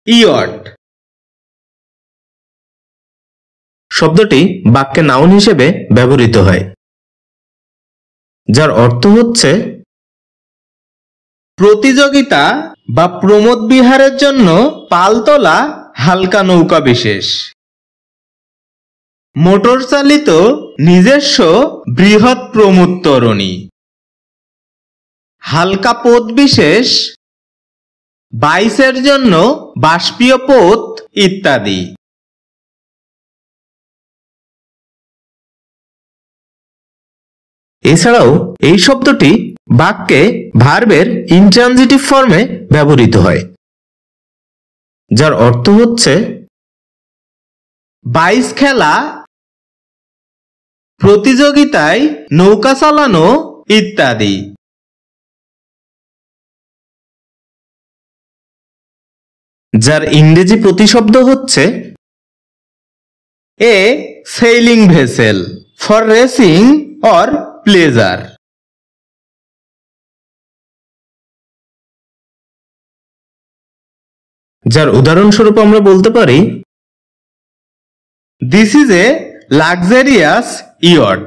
Yacht শব্দটি বাক্যে noun হিসেবে ব্যবহৃত হয়, যার অর্থ হচ্ছে প্রতিযোগিতা বা প্রমোদ বিহারের জন্য পালতোলা হালকা নৌকা বিশেষ, মোটর চালিত নিজস্ব বৃহৎ প্রমোদতরণী, হালকা পোত বিশেষ, বাইসের জন্য বাষ্পীয় পোত ইত্যাদি। এছাড়াও এই শব্দটি বাক্যে ভার্বের ইনট্রানজিটিভ ফর্মে ব্যবহৃত হয়, যার অর্থ হচ্ছে বাইস খেলা, প্রতিযোগিতায় নৌকা চালানো ইত্যাদি। যার ইংরেজি প্রতিশব্দ হচ্ছে a sailing vessel for racing or pleasure. যার উদাহরণস্বরূপ আমরা বলতে পারি this is a luxurious yacht.